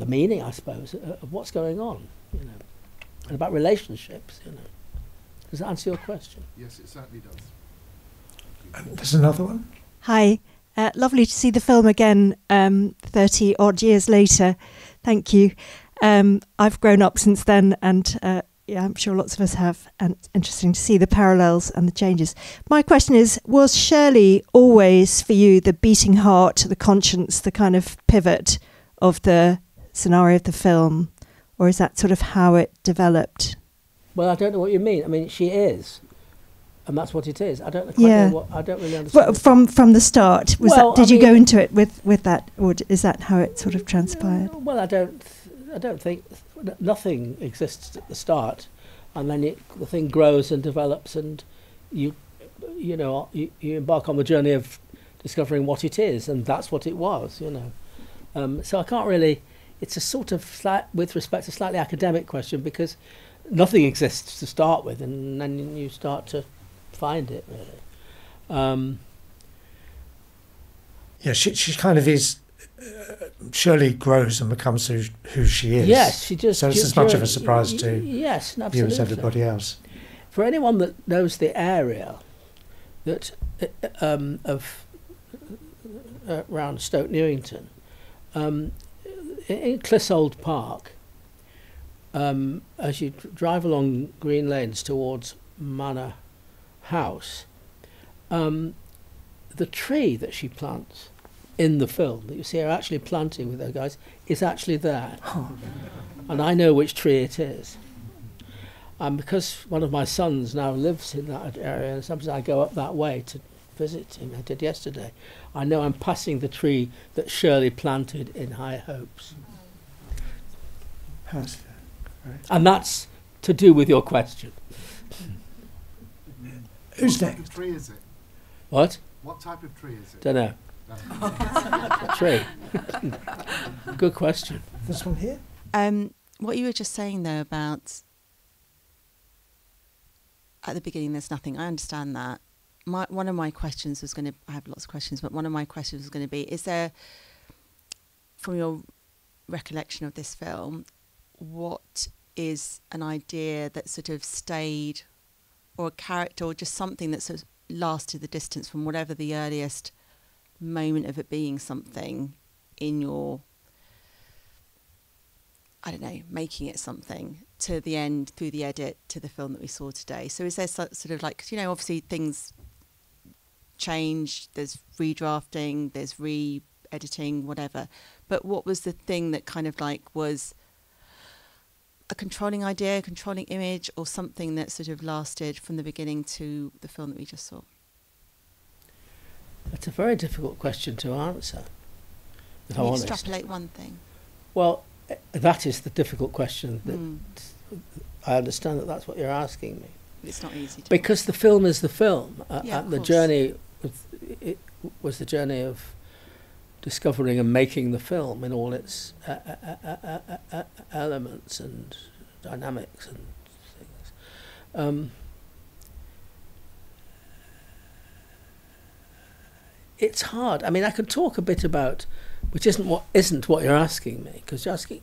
meaning, I suppose, of what's going on, you know, and about relationships, you know. Does that answer your question? Yes, it certainly does. There's another one. Hi, lovely to see the film again 30 odd years later. Thank you. I've grown up since then, and yeah, I'm sure lots of us have, and it's interesting to see the parallels and the changes. My question is, was Shirley always for you the beating heart, the conscience, the kind of pivot of the scenario of the film, or is that sort of how it developed? Well, I don't know what you mean. I mean, she is, and that's what it is. I don't quite know what, I don't really understand. Well, from the start, did you go into it with that, or is that how it sort of transpired? Well, I don't think. Nothing exists at the start, and then the thing grows and develops, and you embark on the journey of discovering what it is, and that's what it was, you know. So I can't really. It's a sort of with respect to slightly academic question, because nothing exists to start with, and then you start to find it, really. Yeah, she kind of is. Shirley grows and becomes who she is. Yes, she just. So it's as much of a surprise to you as everybody else. For anyone that knows the area, that around Stoke Newington, in Clissold Park, as you drive along Green Lanes towards Manor House, the tree that she plants in the film that you see her actually planting with those guys is actually there. And I know which tree it is. And because one of my sons now lives in that area, and sometimes I go up that way to visit him, I did yesterday, I know I'm passing the tree that Shirley planted in High Hopes. Right. And that's to do with your question. Who's next? What next? type of tree is it? What? What type of tree is it? Don't know. True. Good question. This one here? What you were just saying, though, about at the beginning there's nothing, I understand that. One of my questions was going to, I have lots of questions, but one of my questions was going to be, is there, from your recollection of this film, what is an idea that sort of stayed, or a character, or just something that sort of lasted the distance from whatever the earliest moment of it being something in your, I don't know, making it something, to the end, through the edit, to the film that we saw today? So is there sort of like, 'cause, you know, obviously things change, there's redrafting, there's re-editing, whatever, but what was the thing that kind of like was a controlling idea, controlling image, or something that sort of lasted from the beginning to the film that we just saw? That's a very difficult question to answer, if Can I'm you honest. extrapolate one thing? Well, that is the difficult question. That I understand that that's what you're asking me. It's not easy to Because the film is the film. Yeah, of The course. journey it was the journey of discovering and making the film in all its elements and dynamics and things. It's hard. I mean, I could talk a bit about, which isn't what you're asking me, because you're asking.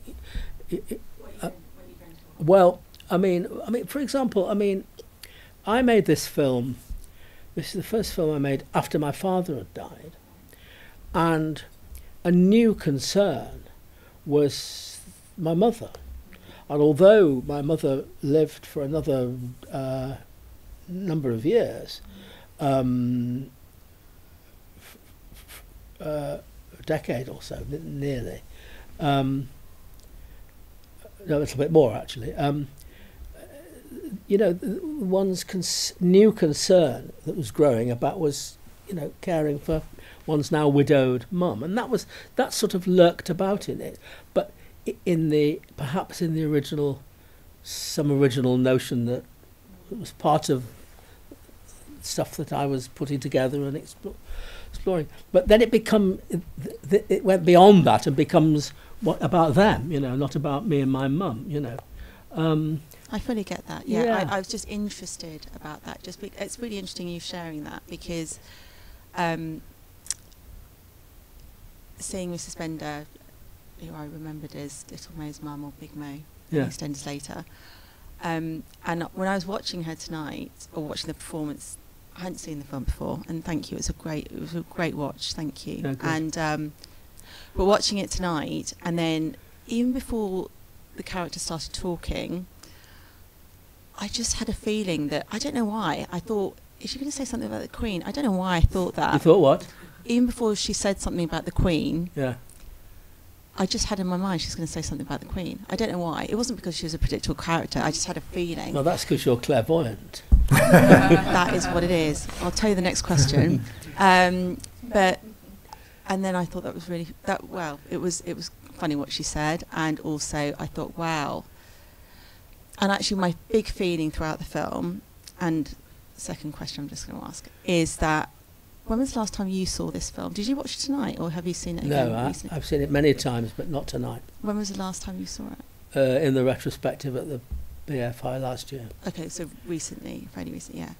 Well, I mean, for example, I made this film. This is the first film I made after my father had died, and a new concern was my mother. And although my mother lived for another number of years, a decade or so, nearly, no, a little bit more actually. You know, one's new concern that was growing about was, you know, caring for one's now widowed mum, and that sort of lurked about in it, but perhaps in the original notion that it was part of stuff that I was putting together and exploring. But then it went beyond that and becomes about them, you know, not about me and my mum, you know. I fully get that. Yeah. I was just interested about that. It's really interesting you sharing that, because seeing Mrs. Bender, who I remembered as Little Mo's mum or Big Mo, EastEnders later, and when I was watching her tonight, or watching the performance, I hadn't seen the film before, and thank you. It was a great watch. Thank you. Oh, and but watching it tonight, and then even before the character started talking, I just had a feeling that, I don't know why, I thought, is she going to say something about the Queen? I don't know why I thought that. You thought what? Even before she said something about the Queen, Yeah. I just had in my mind she's going to say something about the Queen. I don't know why. It wasn't because she was a predictable character. I just had a feeling. Well, that's because you're clairvoyant. That is what it is. I'll tell you the next question. And then I thought that was really it was funny what she said, and also I thought, wow. And actually, my big feeling throughout the film, and second question I'm just going to ask, is that, when was the last time you saw this film? Did you watch it tonight, or have you seen it again recently? I've seen it many times, but not tonight. When was the last time you saw it? In the retrospective at the BFI last year. Okay, so recently, fairly recent, yeah.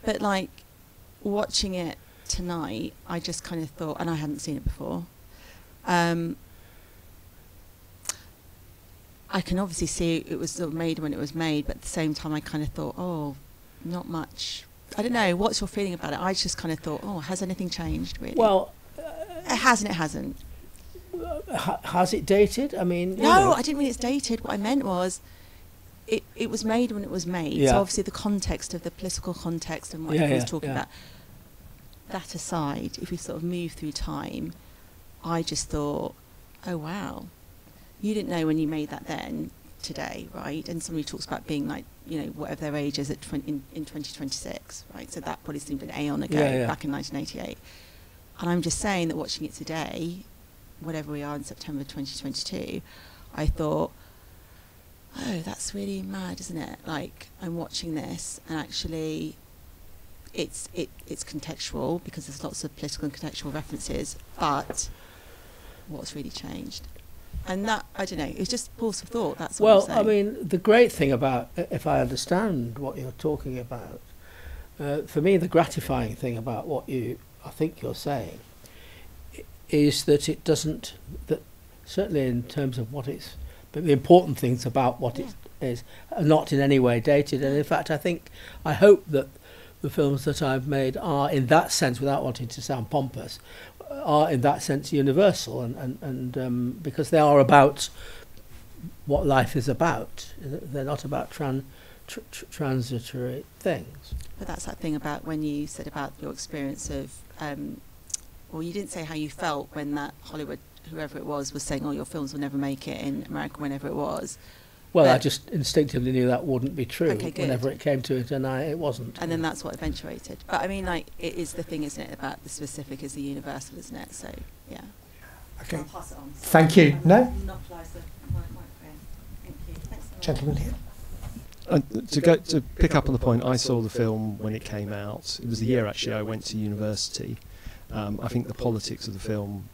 But like, watching it tonight, I just kind of thought, and I hadn't seen it before, I can obviously see it was sort of made when it was made, but at the same time I kind of thought, oh, not much. I don't know, what's your feeling about it? I just kind of thought, oh, has anything changed, really? Well... it has and it hasn't. Has it dated? I mean... No, I didn't mean it's dated. What I meant was, it was made when it was made. Yeah. So obviously the context of the political context and what everyone's talking about. That aside, if we sort of move through time, I just thought, oh, wow. You didn't know when you made that then, today, right? And somebody talks about being like, you know, whatever their age is in 2026, right? So that probably seemed an aeon ago, back in 1988. And I'm just saying that watching it today, whatever we are in September 2022, I thought, oh, that's really mad, isn't it? Like, I'm watching this, and actually, it's contextual because there's lots of political and contextual references, but what's really changed? And that, I don't know, it's just pause for thought. That's what I'm saying. I mean, the great thing about, if I understand what you're talking about, for me, the gratifying thing about what I think you're saying is that it doesn't, that certainly in terms of what it's, but the important things about what it is are not in any way dated. And in fact, I hope that the films that I've made are, in that sense, without wanting to sound pompous, are in that sense universal, and because they are about what life is about. They're not about transitory things. But that's that thing about when you said about your experience of, well, you didn't say how you felt when that Hollywood, whoever it was saying, oh, your films will never make it in America, whenever it was. Well, I just instinctively knew that wouldn't be true whenever it came to it, and it wasn't. And then that's what eventuated. But I mean, like, it is the thing, isn't it, about the specific is the universal, isn't it? So, yeah. Okay. I'll pass it on. Thank you. No? Monopolise the microphone. Thank you. Thanks so much. Gentleman here. To pick up on the point, I saw the film when it came out. It was the year, actually, I went to university. I think the politics of the film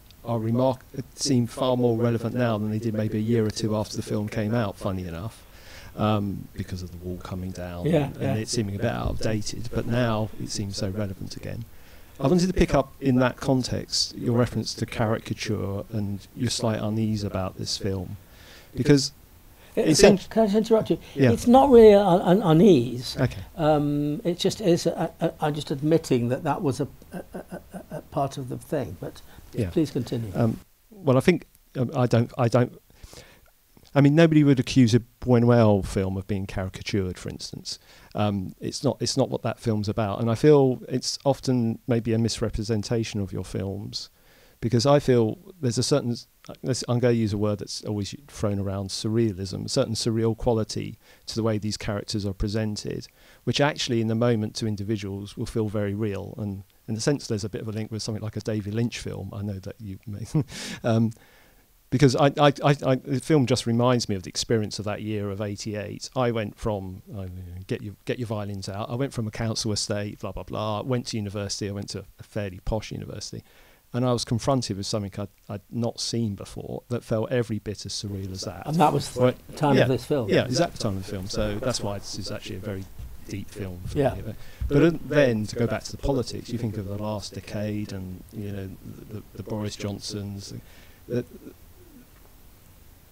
seem far more relevant now than they did maybe a year or two after the film came out, funny enough, because of the wall coming down and it seeming a bit outdated, but now it seems so relevant again. I wanted to pick up in that context your reference to caricature and your slight unease about this film, because can I just interrupt you? Yeah. It's not really an unease. Okay. It just is. I'm just admitting that was a part of the thing. But please continue. Well, I think I don't. I mean, nobody would accuse a Buñuel film of being caricatured, for instance. It's not what that film's about, and I feel it's often maybe a misrepresentation of your films, because I feel there's a certain, I'm going to use a word that's always thrown around, surrealism, a certain surreal quality to the way these characters are presented, which actually in the moment to individuals will feel very real. And in a sense, there's a bit of a link with something like a David Lynch film. I know that you may, because the film just reminds me of the experience of that year of '88. I went from, get your violins out, I went from a council estate, blah, blah, blah, went to university, I went to a fairly posh university, and I was confronted with something I'd not seen before that felt every bit as surreal as that. And that was the time of this film. Yeah, exactly the time of the film. So that's why this is actually a very deep film for me. But then, to go back to the politics, you think of the last decade and, you know, the Boris Johnsons.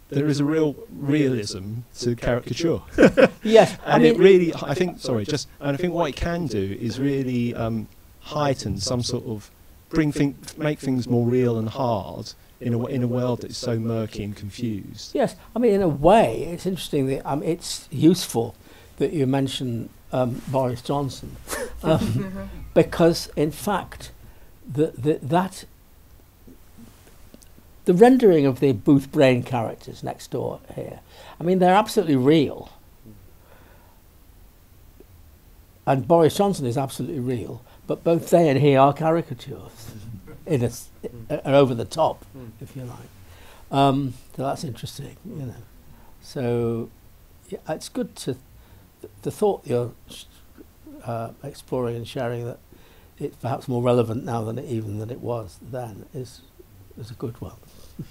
There is a real realism to caricature. Yes. And it really, I think what it can do is really heighten some sort of, make things more real and hard in a world that is so murky and confused. Yes, I mean, in a way, it's interesting that it's useful that you mention Boris Johnson, because in fact, the rendering of the Booth Brain characters next door here, I mean, they're absolutely real, and Boris Johnson is absolutely real. But both they and he are caricatures, are over the top, if you like. So that's interesting, you know. So it's good to the thought you're exploring and sharing, that it's perhaps more relevant now than it was then, is a good one.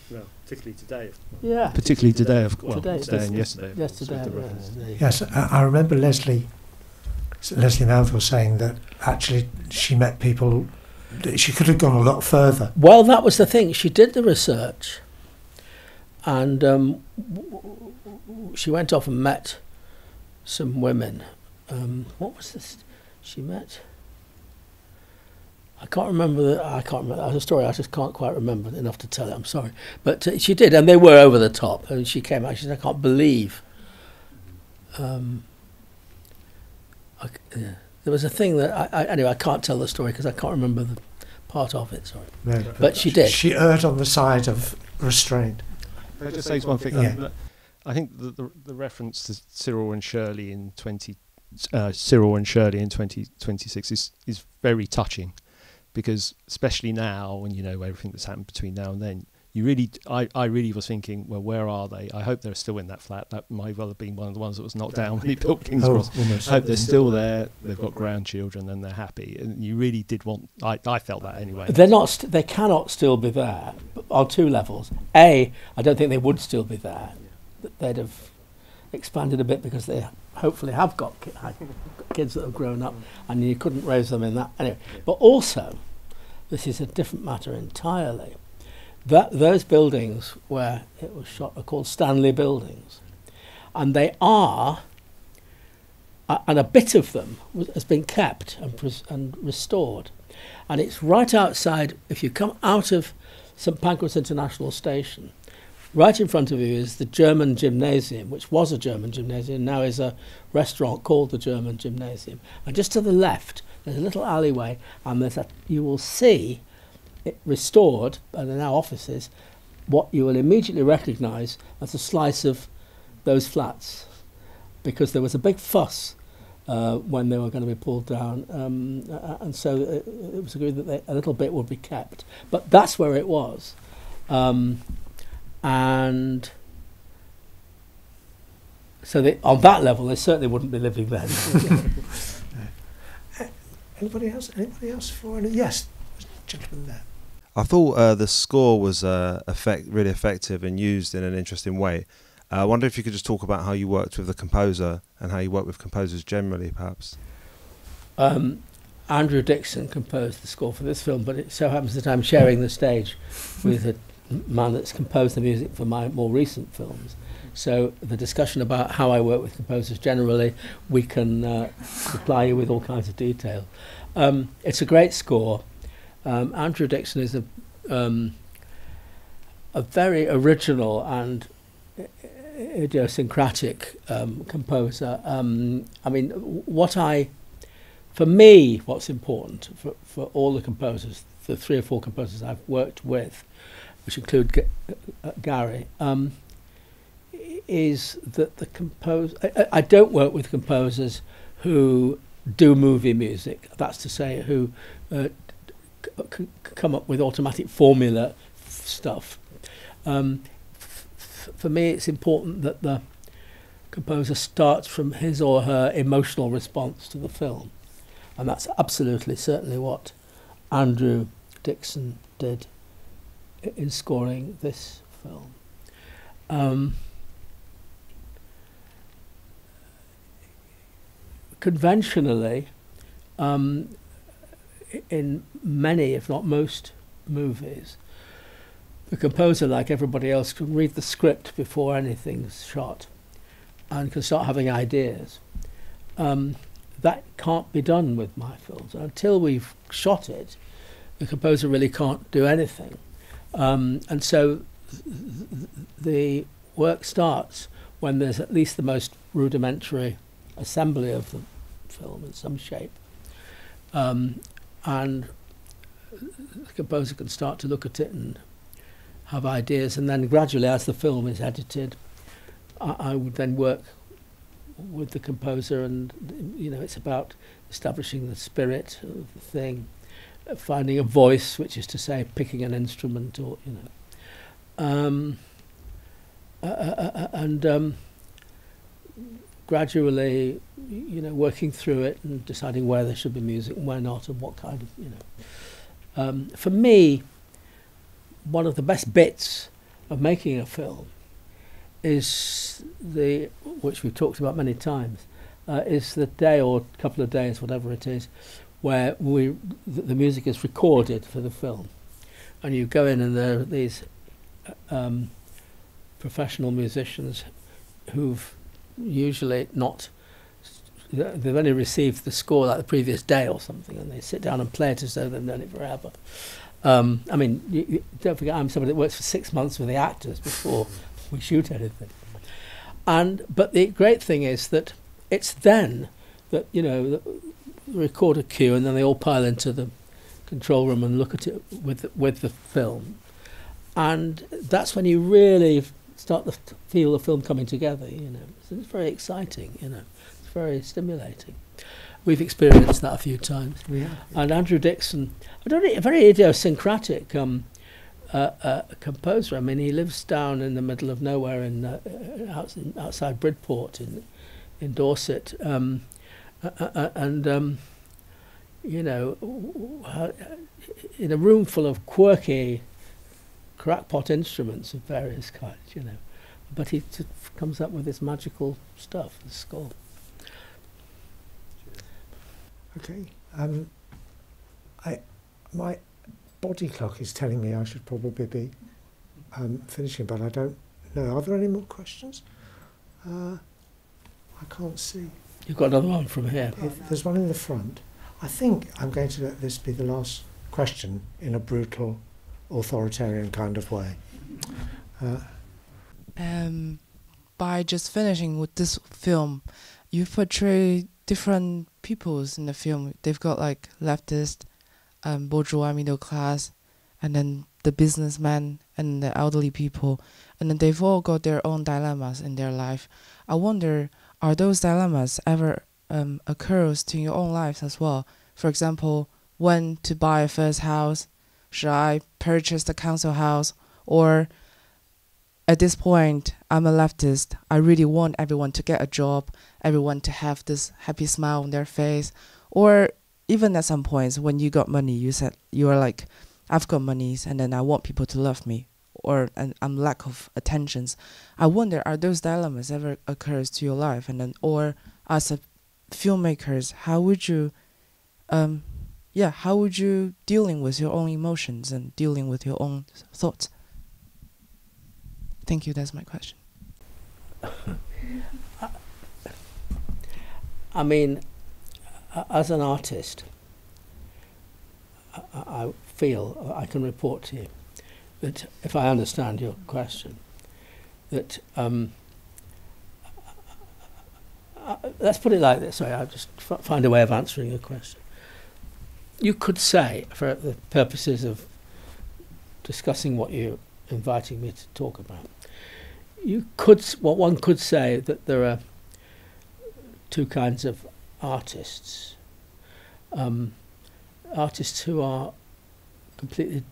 Well, particularly today. Yeah. Particularly today, today and yesterday. Yesterday. Yes, I remember Leslie Manville saying that actually she met people, she could have gone a lot further. Well, that was the thing. She did the research, and she went off and met some women. What was this? She met. I can't remember. That's a story I just can't quite remember enough to tell it. I'm sorry, but she did, and they were over the top. And she came out. She said, "I can't believe." There was a thing that anyway, I can't tell the story because I can't remember the part of it. Sorry, no, but she did. She erred on the side of restraint. Can I just say one thing? Yeah. I think the reference to Cyril and Shirley in 2026 is very touching, because especially now, when you know everything that's happened between now and then, I really was thinking, well, where are they? I hope they're still in that flat. That might well have been one of the ones that was knocked down when he built King's Cross. I hope they're still there. They've got grandchildren and they're happy. And you really did want. I felt that anyway. They're not. They cannot still be there on two levels. A, I don't think they would still be there. They'd have expanded a bit because they hopefully have got kids that have grown up, and you couldn't raise them in that anyway. But also, this is a different matter entirely. That those buildings where it was shot are called Stanley buildings, and they are, and a bit of them has been kept and restored, and it's right outside. If you come out of St Pancras International Station, right in front of you is the German Gymnasium, which was a German gymnasium, now is a restaurant called the German Gymnasium, and just to the left there's a little alleyway, and you will see it restored, and they're now offices, what you will immediately recognise as a slice of those flats, because there was a big fuss when they were going to be pulled down, and so it was agreed that a little bit would be kept. But that's where it was, and so on that level they certainly wouldn't be living then. Anybody else? Anybody else for any? Yes, gentleman there. I thought the score was really effective and used in an interesting way. I wonder if you could just talk about how you worked with the composer and how you work with composers generally, perhaps. Andrew Dixon composed the score for this film, but it so happens that I'm sharing the stage with a man that's composed the music for my more recent films. So the discussion about how I work with composers generally, we can supply you with all kinds of detail. It's a great score. Andrew Dixon is a very original and idiosyncratic composer. I mean, for me, what's important for all the composers, the 3 or 4 composers I've worked with, which include Gary, is that the composer. I don't work with composers who do movie music. That's to say, who come up with automatic formula stuff. For me, it's important that the composer starts from his or her emotional response to the film, and that's absolutely certainly what Andrew Dixon did in scoring this film. Conventionally, in many, if not most, movies, the composer, like everybody else, can read the script before anything's shot and can start having ideas. That can't be done with my films. Until we've shot it, the composer really can't do anything. And so the work starts when there's at least the most rudimentary assembly of the film in some shape. And the composer can start to look at it and have ideas, and then gradually, as the film is edited, I would then work with the composer, and it's about establishing the spirit of the thing, finding a voice, which is to say, picking an instrument, or gradually, working through it and deciding where there should be music and where not, and what kind of, for me, one of the best bits of making a film is which we've talked about many times, is the day or couple of days, whatever it is, where the music is recorded for the film, and you go in and there are these professional musicians who've usually they've only received the score like the previous day or something, and they sit down and play it as though they've known it forever. I mean, you don't forget, I'm somebody that works for 6 months with the actors before we shoot anything. But the great thing is that it's then that, the record a cue, and then they all pile into the control room and look at it with the film. And that's when you really start to feel the film coming together, So it's very exciting, It's very stimulating. We've experienced that a few times. Yeah. And Andrew Dixon, a very idiosyncratic a composer. I mean, he lives down in the middle of nowhere in outside Bridport in Dorset, and you know, in a room full of quirky crackpot instruments of various kinds, you know, but he comes up with this magical stuff, the score. Okay, my body clock is telling me I should probably be finishing, but I don't know. Are there any more questions? I can't see. You've got another one from here. There's one in the front. I think I'm going to let this be the last question in a brutal, authoritarian kind of way. By just finishing with this film, you portray different peoples in the film. They've got like leftist, bourgeois middle class, and then the businessmen and the elderly people, and then they've all got their own dilemmas in their life. I wonder, are those dilemmas ever occurs to your own lives as well? For example, when to buy a first house, should I purchase the council house, or at this point, I'm a leftist, I really want everyone to get a job, everyone to have this happy smile on their face, or even at some points when you got money, you said, you are like, I've got monies and then I want people to love me, or I'm lack of attentions. I wonder, are those dilemmas ever occurs to your life? And then, or as a filmmakers, how would you, how would you dealing with your own emotions and dealing with your own thoughts? Thank you, that's my question. I mean, as an artist, I feel, I can report to you, that if I understand your question, that, let's put it like this, sorry, I'll just find a way of answering your question. You could say, for the purposes of discussing what you're inviting me to talk about, one could say that there are two kinds of artists. Artists who are completely,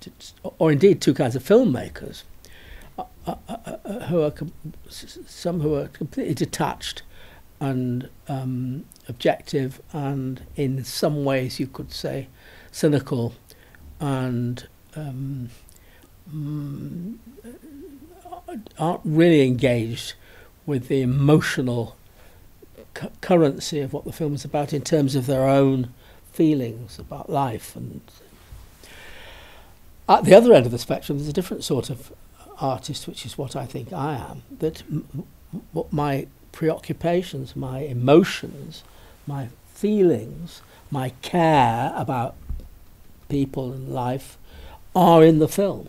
or indeed two kinds of filmmakers, some who are completely detached and objective, and in some ways you could say cynical, and aren't really engaged with the emotional currency of what the film is about in terms of their own feelings about life. And at the other end of the spectrum, there's a different sort of artist, which is what I think I am, that what my preoccupations, my emotions, my feelings, my care about people and life are in the film.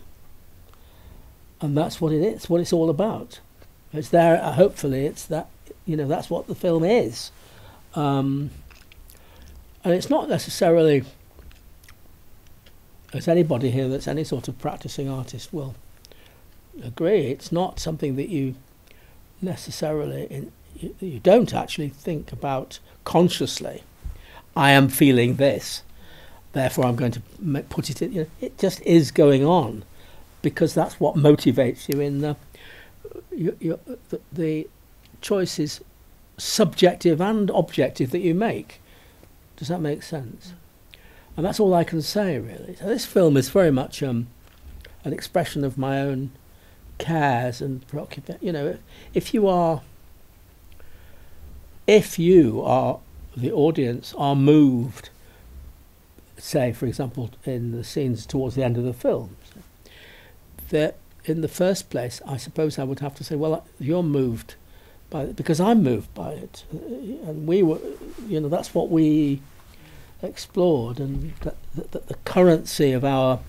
And that's what it is, what it's all about. It's there, hopefully it's that, you know, that's what the film is. And it's not necessarily, as anybody here that's any sort of practicing artist will agree, it's not something that you necessarily, you don't actually think about consciously. I am feeling this, therefore I'm going to put it in. You know, it just is going on, because that's what motivates you in the choices, subjective and objective, that you make. Does that make sense? And that's all I can say, really. So this film is very much an expression of my own cares and preoccupations. You know, if you are, the audience, are moved, say, for example, in the scenes towards the end of the film, that in the first place, I suppose I would have to say, well, you're moved by it because I'm moved by it, and we were, you know, that's what we explored, and the currency of our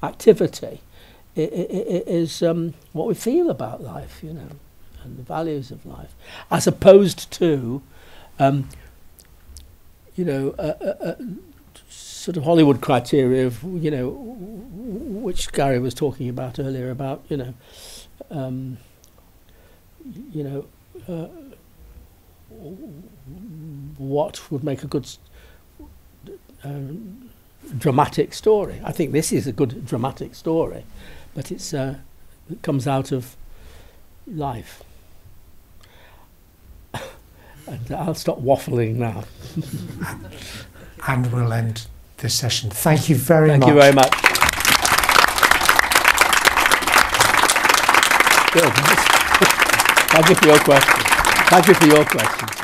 activity is what we feel about life, you know, and the values of life, as opposed to, you know, sort of Hollywood criteria of, you know, which Gary was talking about earlier, about, you know, what would make a good dramatic story. I think this is a good dramatic story, but it comes out of life. And I'll stop waffling now. And we'll end this session. Thank you very much. Thank you very much. Good. Thank you for your question. Thank you for your question.